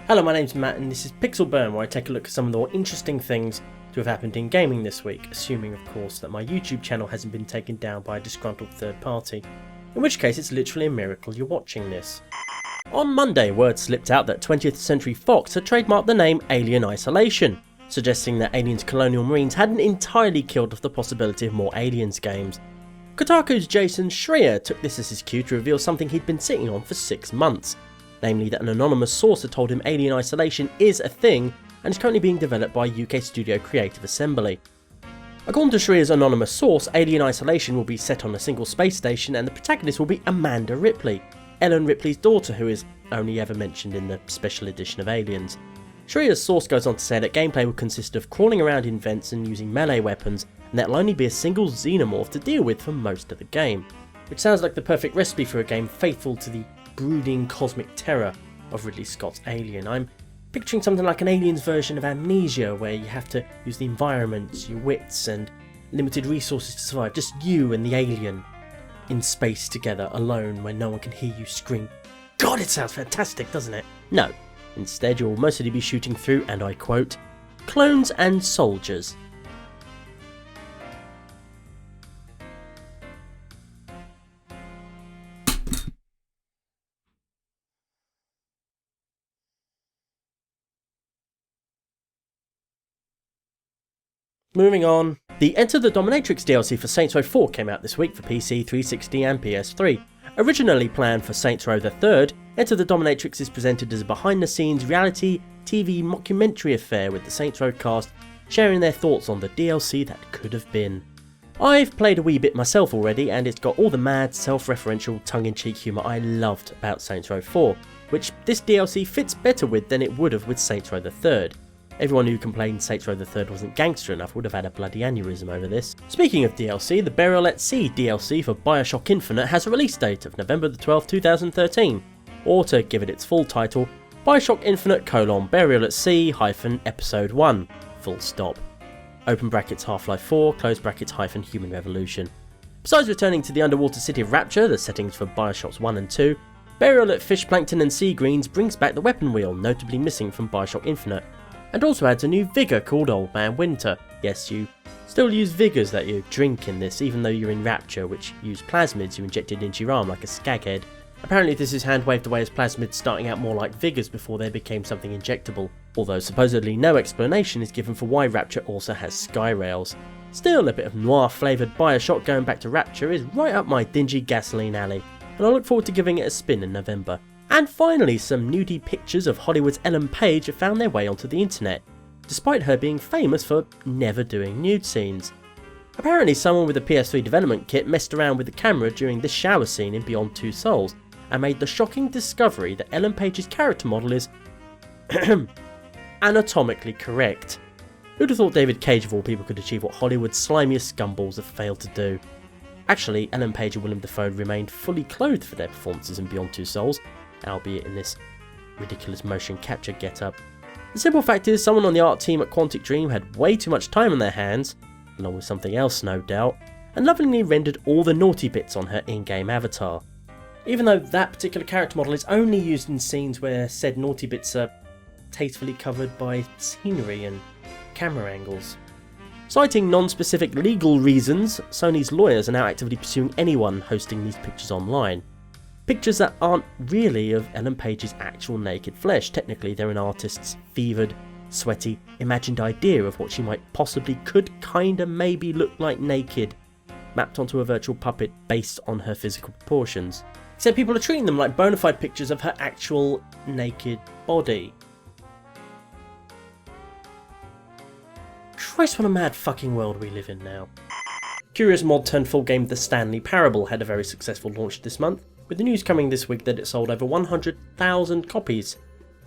Hello, my name's Matt and this is Pixel Burn, where I take a look at some of the more interesting things to have happened in gaming this week, assuming of course that my YouTube channel hasn't been taken down by a disgruntled third party, in which case it's literally a miracle you're watching this. On Monday, word slipped out that 20th Century Fox had trademarked the name Alien Isolation, suggesting that Aliens Colonial Marines hadn't entirely killed off the possibility of more Aliens games. Kotaku's Jason Schreier took this as his cue to reveal something he'd been sitting on for 6 months. Namely that an anonymous source had told him Alien Isolation is a thing and is currently being developed by UK studio Creative Assembly. According to Schreier's anonymous source, Alien Isolation will be set on a single space station and the protagonist will be Amanda Ripley, Ellen Ripley's daughter, who is only ever mentioned in the special edition of Aliens. Schreier's source goes on to say that gameplay will consist of crawling around in vents and using melee weapons, and that will only be a single xenomorph to deal with for most of the game. Which sounds like the perfect recipe for a game faithful to the brooding cosmic terror of Ridley Scott's Alien. I'm picturing something like an Aliens version of Amnesia, where you have to use the environment, your wits and limited resources to survive, just you and the alien in space together, alone, where no one can hear you scream. God, it sounds fantastic, doesn't it? No, instead you'll mostly be shooting through, and I quote, clones and soldiers. Moving on, the Enter the Dominatrix DLC for Saints Row 4 came out this week for PC, 360 and PS3. Originally planned for Saints Row the 3rd, Enter the Dominatrix is presented as a behind-the-scenes reality TV mockumentary affair with the Saints Row cast sharing their thoughts on the DLC that could have been. I've played a wee bit myself already and it's got all the mad, self-referential, tongue-in-cheek humour I loved about Saints Row 4, which this DLC fits better with than it would have with Saints Row the 3rd. Everyone who complained Saints Row the 3rd wasn't gangster enough would have had a bloody aneurysm over this. Speaking of DLC, the Burial at Sea DLC for Bioshock Infinite has a release date of November the 12th, 2013, or to give it its full title, Bioshock Infinite: Burial at Sea Episode 1, full stop. Open brackets Half-Life 4, close brackets Human Revolution. Besides returning to the underwater city of Rapture, the settings for Bioshocks 1 and 2, Burial at Fish Plankton and Sea Greens brings back the weapon wheel, notably missing from Bioshock Infinite, and also adds a new vigour called Old Man Winter. Yes, you still use vigours that you drink in this, even though you're in Rapture, which use plasmids you injected into your arm like a skaghead. Apparently this is hand-waved away as plasmids starting out more like vigours before they became something injectable, although supposedly no explanation is given for why Rapture also has sky rails. Still, a bit of noir-flavoured Bioshock going back to Rapture is right up my dingy gasoline alley, and I look forward to giving it a spin in November. And finally, some nudie pictures of Hollywood's Ellen Page have found their way onto the internet, despite her being famous for never doing nude scenes. Apparently someone with a PS3 development kit messed around with the camera during this shower scene in Beyond Two Souls, and made the shocking discovery that Ellen Page's character model is anatomically correct. Who'd have thought David Cage of all people could achieve what Hollywood's slimiest scumballs have failed to do? Actually, Ellen Page and Willem Dafoe remained fully clothed for their performances in Beyond Two Souls, albeit in this ridiculous motion capture getup. The simple fact is, someone on the art team at Quantic Dream had way too much time on their hands, along with something else no doubt, and lovingly rendered all the naughty bits on her in-game avatar. Even though that particular character model is only used in scenes where said naughty bits are tastefully covered by scenery and camera angles. Citing non-specific legal reasons, Sony's lawyers are now actively pursuing anyone hosting these pictures online. Pictures that aren't really of Ellen Page's actual naked flesh. Technically they're an artist's fevered, sweaty, imagined idea of what she might possibly could kinda maybe look like naked, mapped onto a virtual puppet based on her physical proportions. Except people are treating them like bona fide pictures of her actual naked body. Christ, what a mad fucking world we live in now. Curious Mod turned full game The Stanley Parable had a very successful launch this month, with the news coming this week that it sold over 100,000 copies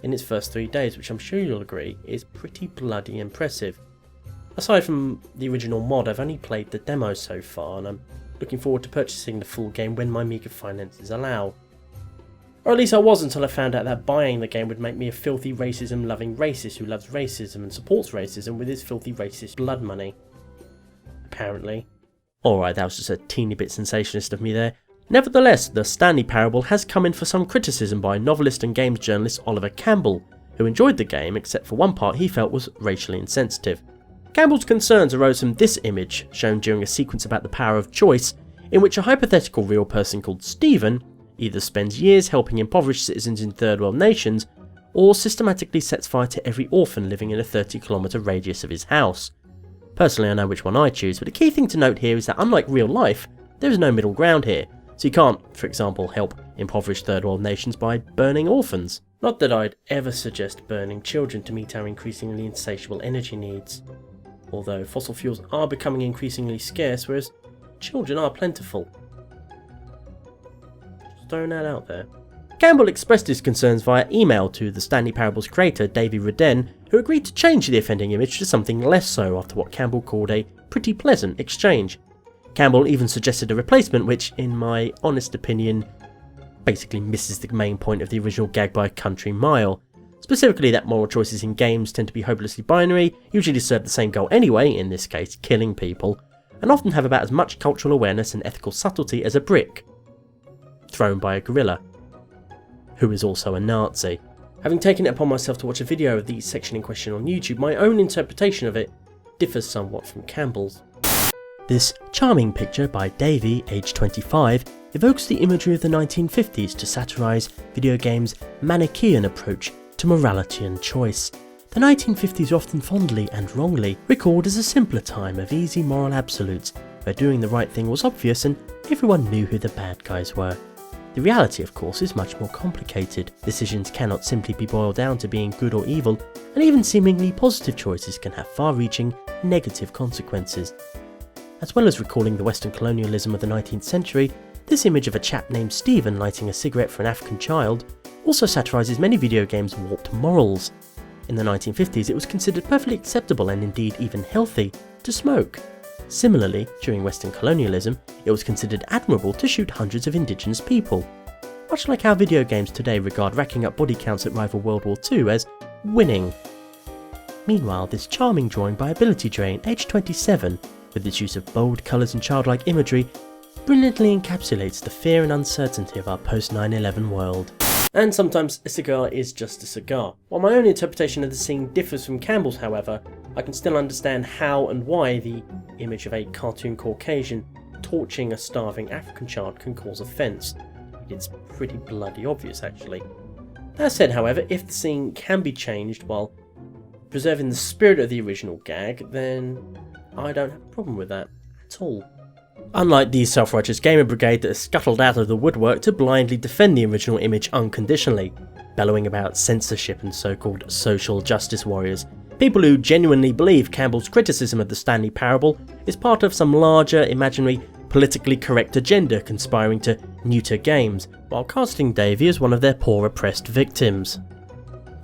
in its first 3 days, which I'm sure you'll agree is pretty bloody impressive. Aside from the original mod, I've only played the demo so far, and I'm looking forward to purchasing the full game when my meagre finances allow. Or at least I was, until I found out that buying the game would make me a filthy racism-loving racist who loves racism and supports racism with his filthy racist blood money. Apparently. Alright, that was just a teeny bit sensationalist of me there. Nevertheless, the Stanley Parable has come in for some criticism by novelist and games journalist Oliver Campbell, who enjoyed the game except for one part he felt was racially insensitive. Campbell's concerns arose from this image, shown during a sequence about the power of choice, in which a hypothetical real person called Stephen either spends years helping impoverished citizens in third world nations, or systematically sets fire to every orphan living in a 30-kilometre radius of his house. Personally, I know which one I choose, but the key thing to note here is that unlike real life, there is no middle ground here, so you can't, for example, help impoverished third world nations by burning orphans. Not that I'd ever suggest burning children to meet our increasingly insatiable energy needs, although fossil fuels are becoming increasingly scarce, whereas children are plentiful. Just throwing that out there. Campbell expressed his concerns via email to the Stanley Parable's creator, Davy Redden, who agreed to change the offending image to something less so after what Campbell called a pretty pleasant exchange. Campbell even suggested a replacement which, in my honest opinion, basically misses the main point of the original gag by a country mile. Specifically that moral choices in games tend to be hopelessly binary, usually serve the same goal anyway, in this case killing people, and often have about as much cultural awareness and ethical subtlety as a brick thrown by a gorilla, who is also a Nazi. Having taken it upon myself to watch a video of the section in question on YouTube, my own interpretation of it differs somewhat from Campbell's. This charming picture by Davy, aged 25, evokes the imagery of the 1950s to satirise video games' Manichaean approach to morality and choice. The 1950s are often fondly and wrongly recalled as a simpler time of easy moral absolutes, where doing the right thing was obvious and everyone knew who the bad guys were. The reality, of course, is much more complicated. Decisions cannot simply be boiled down to being good or evil, and even seemingly positive choices can have far-reaching negative consequences. As well as recalling the Western colonialism of the 19th century, this image of a chap named Stephen lighting a cigarette for an African child also satirises many video games' warped morals. In the 1950s, it was considered perfectly acceptable and indeed even healthy to smoke. Similarly, during Western colonialism, it was considered admirable to shoot hundreds of indigenous people. Much like how video games today regard racking up body counts at rival World War II as winning. Meanwhile, this charming drawing by Ability Drain, aged 27, with its use of bold colours and childlike imagery, brilliantly encapsulates the fear and uncertainty of our post-9/11 world. And sometimes a cigar is just a cigar. While my own interpretation of the scene differs from Campbell's, however, I can still understand how and why the image of a cartoon Caucasian torching a starving African child can cause offence. It's pretty bloody obvious, actually. That said, however, if the scene can be changed while preserving the spirit of the original gag, then I don't have a problem with that at all. Unlike the self-righteous gamer brigade that has scuttled out of the woodwork to blindly defend the original image unconditionally, bellowing about censorship and so-called social justice warriors, people who genuinely believe Campbell's criticism of the Stanley Parable is part of some larger, imaginary, politically correct agenda conspiring to neuter games, while casting Davy as one of their poor oppressed victims.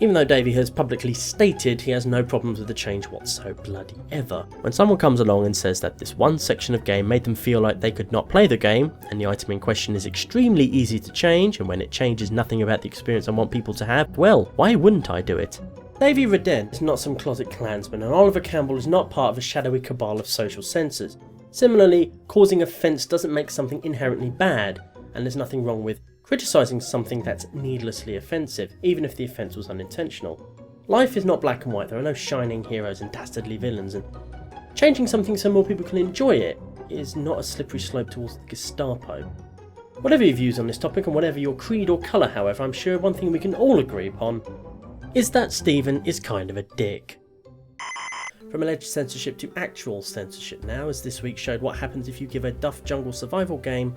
Even though Davy has publicly stated he has no problems with the change whatsoever, when someone comes along and says that this one section of game made them feel like they could not play the game, and the item in question is extremely easy to change, and when it changes nothing about the experience I want people to have, well, why wouldn't I do it? Davy Redden is not some closet Klansman, and Oliver Campbell is not part of a shadowy cabal of social censors. Similarly, causing offence doesn't make something inherently bad, and there's nothing wrong with criticising something that's needlessly offensive, even if the offence was unintentional. Life is not black and white, there are no shining heroes and dastardly villains, and changing something so more people can enjoy it is not a slippery slope towards the Gestapo. Whatever your views on this topic and whatever your creed or colour, however, I'm sure one thing we can all agree upon is that Stephen is kind of a dick. From alleged censorship to actual censorship now, as this week showed what happens if you give a Duff Jungle survival game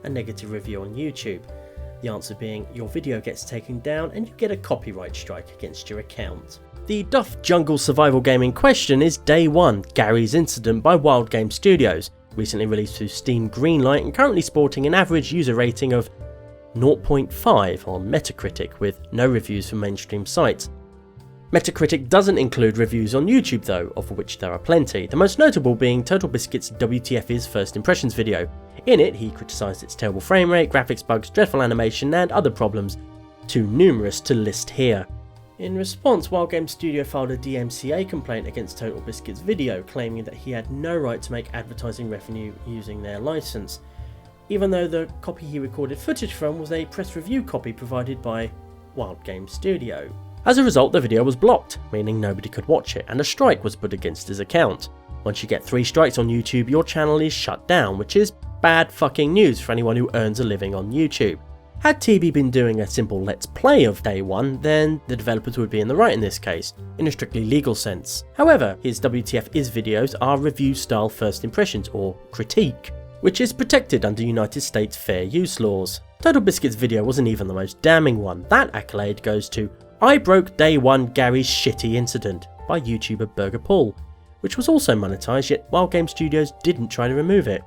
a negative review on YouTube. The answer being your video gets taken down and you get a copyright strike against your account. The Duff Jungle survival game in question is Day 1, Gary's Incident by Wild Game Studios, recently released through Steam Greenlight and currently sporting an average user rating of 0.5 on Metacritic with no reviews from mainstream sites. Metacritic doesn't include reviews on YouTube though, of which there are plenty, the most notable being Total Biscuit's WTF is First Impressions video. In it, he criticised its terrible frame rate, graphics bugs, dreadful animation and other problems, too numerous to list here. In response, Wild Game Studio filed a DMCA complaint against Total Biscuit's video, claiming that he had no right to make advertising revenue using their licence, even though the copy he recorded footage from was a press review copy provided by Wild Game Studio. As a result, the video was blocked, meaning nobody could watch it, and a strike was put against his account. Once you get 3 strikes on YouTube, your channel is shut down, which is bad fucking news for anyone who earns a living on YouTube. Had TB been doing a simple let's play of Day 1, then the developers would be in the right in this case, in a strictly legal sense. However, his WTF is videos are review style first impressions, or critique, which is protected under United States fair use laws. Total Biscuit's video wasn't even the most damning one. That accolade goes to I Broke Day 1 Gary's Shitty Incident by YouTuber Burger Paul, which was also monetized, yet Wild Game Studios didn't try to remove it.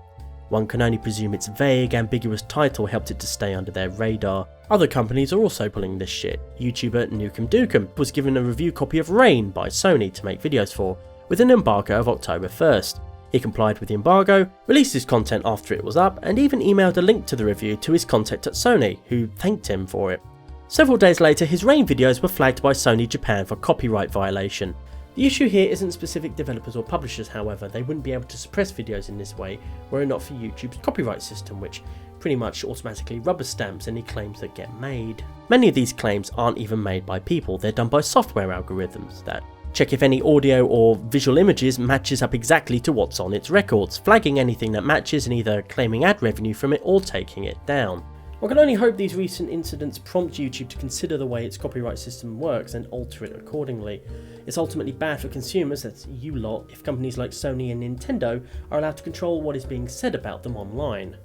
One can only presume its vague, ambiguous title helped it to stay under their radar. Other companies are also pulling this shit. YouTuber Nukem Dukem was given a review copy of Rain by Sony to make videos for, with an embargo of October 1st. He complied with the embargo, released his content after it was up, and even emailed a link to the review to his contact at Sony, who thanked him for it. Several days later, his Rain videos were flagged by Sony Japan for copyright violation. The issue here isn't specific developers or publishers, however. They wouldn't be able to suppress videos in this way were it not for YouTube's copyright system, which pretty much automatically rubber stamps any claims that get made. Many of these claims aren't even made by people, they're done by software algorithms that check if any audio or visual images matches up exactly to what's on its records, flagging anything that matches and either claiming ad revenue from it or taking it down. One can only hope these recent incidents prompt YouTube to consider the way its copyright system works and alter it accordingly. It's ultimately bad for consumers, that's you lot, if companies like Sony and Nintendo are allowed to control what is being said about them online.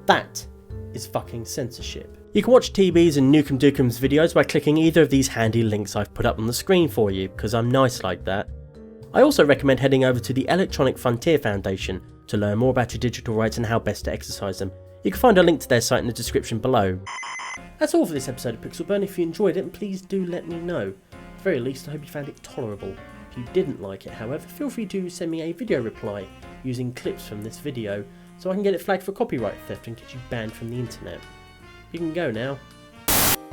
That is fucking censorship. You can watch TB's and Nukem Dukem's videos by clicking either of these handy links I've put up on the screen for you, because I'm nice like that. I also recommend heading over to the Electronic Frontier Foundation to learn more about your digital rights and how best to exercise them. You can find a link to their site in the description below. That's all for this episode of Pixel Burn. If you enjoyed it, please do let me know. At the very least, I hope you found it tolerable. If you didn't like it, however, feel free to send me a video reply using clips from this video so I can get it flagged for copyright theft and get you banned from the internet. You can go now.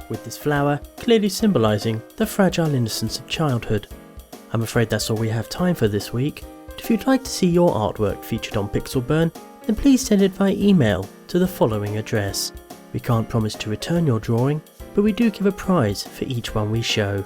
With this flower clearly symbolising the fragile innocence of childhood. I'm afraid that's all we have time for this week. If you'd like to see your artwork featured on Pixel Burn, then please send it via email to the following address. We can't promise to return your drawing, but we do give a prize for each one we show.